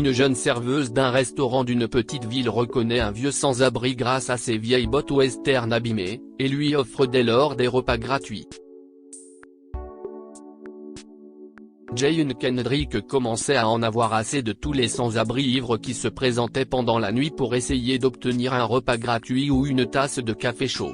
une jeune serveuse d'un restaurant d'une petite ville reconnaît un vieux sans-abri grâce à ses vieilles bottes western abîmées, et lui offre dès lors des repas gratuits. Jane Kendrick commençait à en avoir assez de tous les sans-abri ivres qui se présentaient pendant la nuit pour essayer d'obtenir un repas gratuit ou une tasse de café chaud.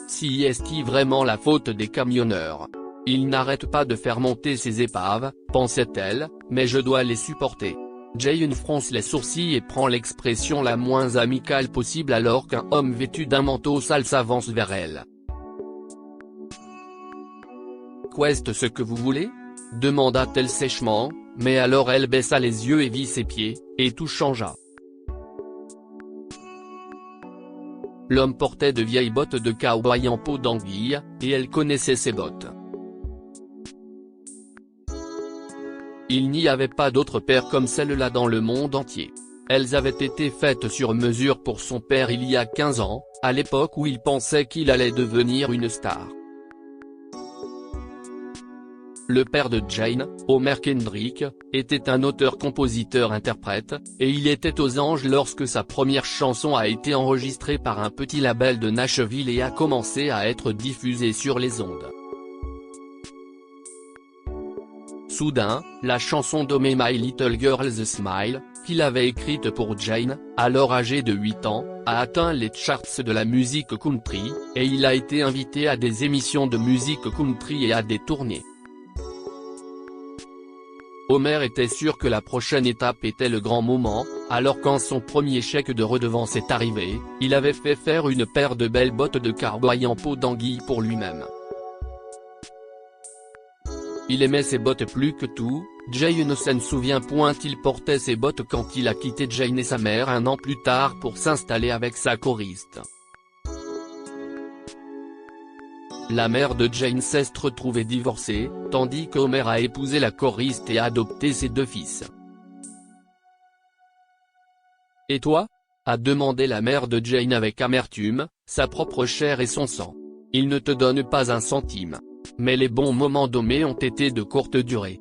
Si est-il vraiment la faute des camionneurs? Ils n'arrêtent pas de faire monter ces épaves, pensait-elle, mais je dois les supporter. Jane fronce les sourcils et prend l'expression la moins amicale possible alors qu'un homme vêtu d'un manteau sale s'avance vers elle. Qu'est-ce ce que vous voulez? Demanda-t-elle sèchement, mais alors elle baissa les yeux et vit ses pieds, et tout changea. L'homme portait de vieilles bottes de cow-boy en peau d'anguille, et elle connaissait ces bottes. Il n'y avait pas d'autres paires comme celle-là dans le monde entier. Elles avaient été faites sur mesure pour son père il y a 15 ans, à l'époque où il pensait qu'il allait devenir une star. Le père de Jane, Homer Kendrick, était un auteur-compositeur-interprète, et il était aux anges lorsque sa première chanson a été enregistrée par un petit label de Nashville et a commencé à être diffusée sur les ondes. Soudain, la chanson nommée My Little Girl's Smile, qu'il avait écrite pour Jane, alors âgée de 8 ans, a atteint les charts de la musique country, et il a été invité à des émissions de musique country et à des tournées. Homer était sûr que la prochaine étape était le grand moment, alors quand son premier chèque de redevance est arrivé, il avait fait faire une paire de belles bottes de cow-boy en peau d'anguille pour lui-même. Il aimait ses bottes plus que tout, Jane ne s'en souvient point. Il portait ses bottes quand il a quitté Jane et sa mère un an plus tard pour s'installer avec sa choriste. La mère de Jane s'est retrouvée divorcée, tandis que Homer a épousé la choriste et a adopté ses 2 fils. « Et toi ?» a demandé la mère de Jane avec amertume, sa propre chair et son sang. « Il ne te donne pas un centime. Mais les bons moments d'Homer ont été de courte durée. »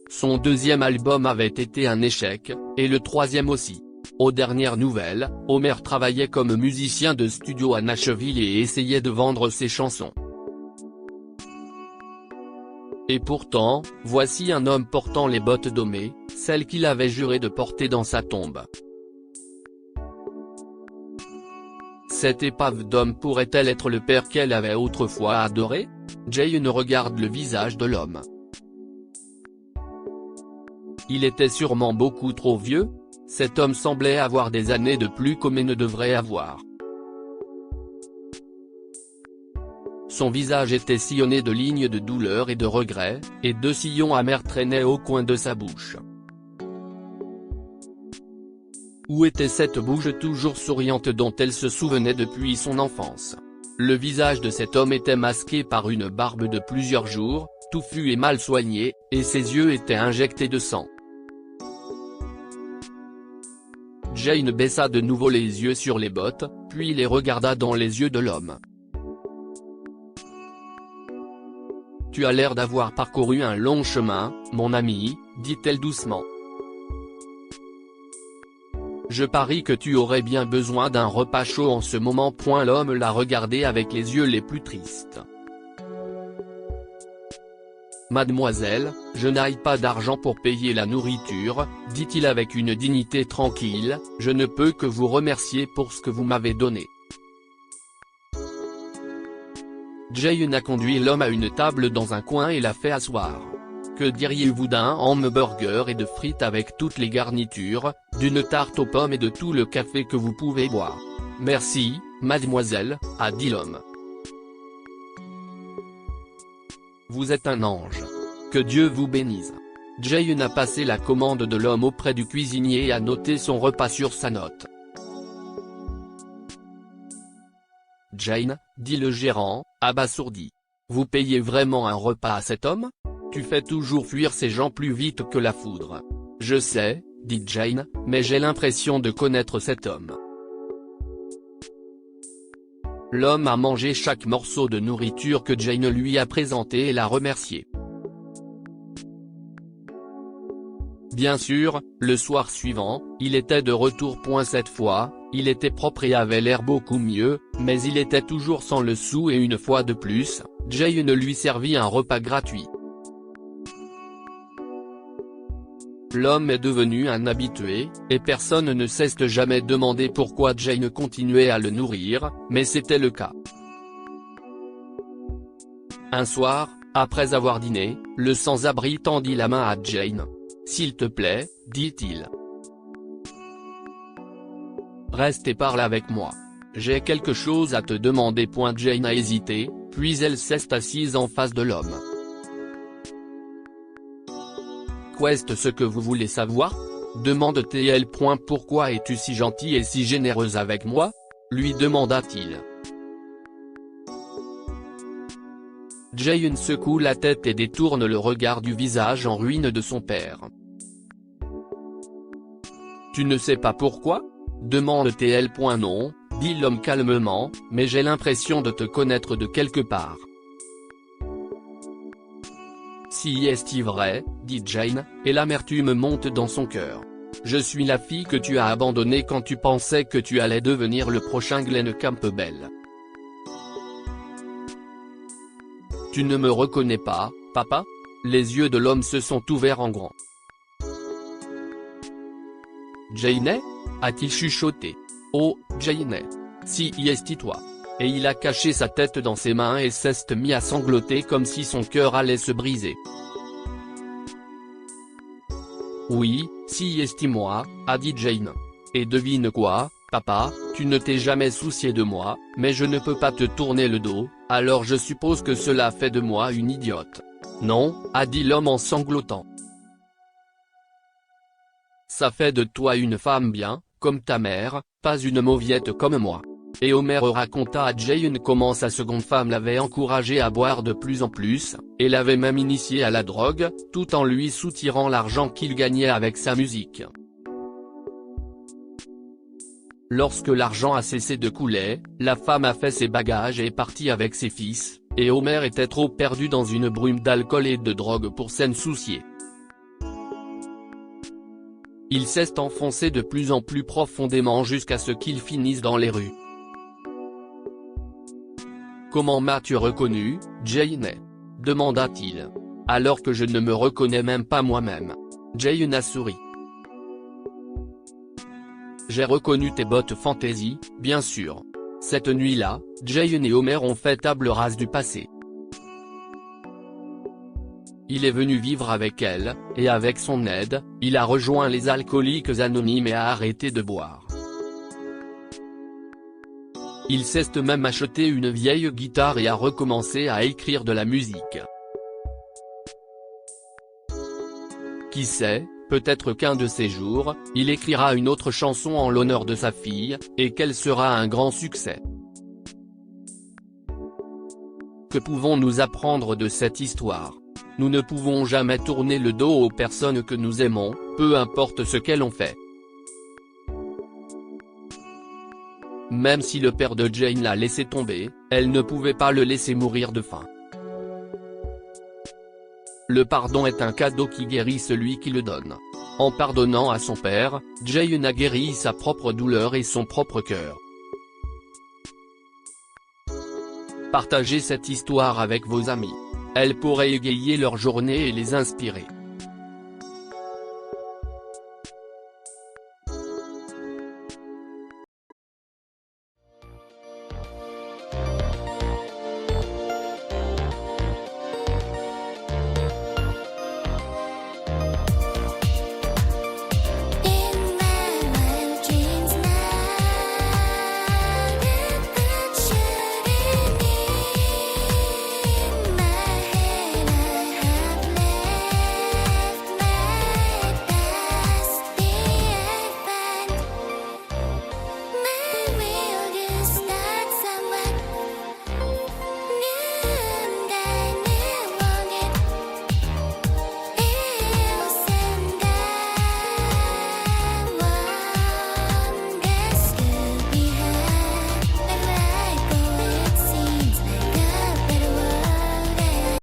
Son 2e album avait été un échec, et le 3e aussi. Aux dernières nouvelles, Homer travaillait comme musicien de studio à Nashville et essayait de vendre ses chansons. Et pourtant, voici un homme portant les bottes d'Homer, celles qu'il avait juré de porter dans sa tombe. Cette épave d'homme pourrait-elle être le père qu'elle avait autrefois adoré? Jane regarde le visage de l'homme. Il était sûrement beaucoup trop vieux. Cet homme semblait avoir des années de plus qu'Homer ne devrait avoir. Son visage était sillonné de lignes de douleur et de regret, et 2 sillons amers traînaient au coin de sa bouche. Où était cette bouche toujours souriante dont elle se souvenait depuis son enfance? Le visage de cet homme était masqué par une barbe de plusieurs jours, touffue et mal soignée, et ses yeux étaient injectés de sang. Jane baissa de nouveau les yeux sur les bottes, puis les regarda dans les yeux de l'homme. « Tu as l'air d'avoir parcouru un long chemin, mon ami, » dit-elle doucement. « Je parie que tu aurais bien besoin d'un repas chaud en ce moment. » L'homme la regardait avec les yeux les plus tristes. « Mademoiselle, je n'ai pas d'argent pour payer la nourriture, » dit-il avec une dignité tranquille, « je ne peux que vous remercier pour ce que vous m'avez donné. » Jane a conduit l'homme à une table dans un coin et l'a fait asseoir. « Que diriez-vous d'un hamburger et de frites avec toutes les garnitures, d'une tarte aux pommes et de tout le café que vous pouvez boire? »« Merci, mademoiselle, » a dit l'homme. « Vous êtes un ange. Que Dieu vous bénisse. » Jane a passé la commande de l'homme auprès du cuisinier et a noté son repas sur sa note. « Jane, » dit le gérant, abasourdi. « Vous payez vraiment un repas à cet homme? Tu fais toujours fuir ces gens plus vite que la foudre. »« Je sais, » dit Jane, « mais j'ai l'impression de connaître cet homme. » L'homme a mangé chaque morceau de nourriture que Jane lui a présenté et l'a remercié. Bien sûr, le soir suivant, il était de retour. Cette fois, il était propre et avait l'air beaucoup mieux, mais il était toujours sans le sou et une fois de plus, Jane lui servit un repas gratuit. L'homme est devenu un habitué, et personne ne s'est jamais demandé pourquoi Jane continuait à le nourrir, mais c'était le cas. Un soir, après avoir dîné, le sans-abri tendit la main à Jane. « S'il te plaît, dit-il. Reste et parle avec moi. J'ai quelque chose à te demander. » Jane a hésité, puis elle s'est assise en face de l'homme. « Qu'est-ce ce que vous voulez savoir ? Demande-t-elle. Pourquoi es-tu si gentil et si généreuse avec moi ? Lui demanda-t-il. Jane secoue la tête et détourne le regard du visage en ruine de son père. « Tu ne sais pas pourquoi ? Demande-t-elle. Non, dit l'homme calmement, mais j'ai l'impression de te connaître de quelque part. Si est-il vrai, dit Jane, et l'amertume monte dans son cœur. Je suis la fille que tu as abandonnée quand tu pensais que tu allais devenir le prochain Glenn Campbell. Tu ne me reconnais pas, papa ? Les yeux de l'homme se sont ouverts en grand. Jane ? A-t-il chuchoté. Oh, Jane. Si est-il toi ? Et il a caché sa tête dans ses mains et s'est mis à sangloter comme si son cœur allait se briser. Oui, si est-il moi, a dit Jane. Et devine quoi, papa, tu ne t'es jamais soucié de moi, mais je ne peux pas te tourner le dos, alors je suppose que cela fait de moi une idiote. Non, a dit l'homme en sanglotant. Ça fait de toi une femme bien, comme ta mère, pas une mauviette comme moi. Et Homer raconta à Jane comment sa seconde femme l'avait encouragé à boire de plus en plus, et l'avait même initié à la drogue, tout en lui soutirant l'argent qu'il gagnait avec sa musique. Lorsque l'argent a cessé de couler, la femme a fait ses bagages et est partie avec ses fils, et Homer était trop perdu dans une brume d'alcool et de drogue pour s'en soucier. Il s'est enfoncé de plus en plus profondément jusqu'à ce qu'il finisse dans les rues. « Comment m'as-tu reconnu, Jane ?» demanda-t-il. « Alors que je ne me reconnais même pas moi-même. » Jane a souri. « J'ai reconnu tes bottes fantaisie, bien sûr. » Cette nuit-là, Jane et Homer ont fait table rase du passé. Il est venu vivre avec elle, et avec son aide, il a rejoint les alcooliques anonymes et a arrêté de boire. Il s'est même acheté une vieille guitare et a recommencé à écrire de la musique. Qui sait, peut-être qu'un de ces jours, il écrira une autre chanson en l'honneur de sa fille, et qu'elle sera un grand succès. Que pouvons-nous apprendre de cette histoire ? Nous ne pouvons jamais tourner le dos aux personnes que nous aimons, peu importe ce qu'elles ont fait. Même si le père de Jane l'a laissé tomber, elle ne pouvait pas le laisser mourir de faim. Le pardon est un cadeau qui guérit celui qui le donne. En pardonnant à son père, Jane a guéri sa propre douleur et son propre cœur. Partagez cette histoire avec vos amis. Elle pourrait égayer leur journée et les inspirer.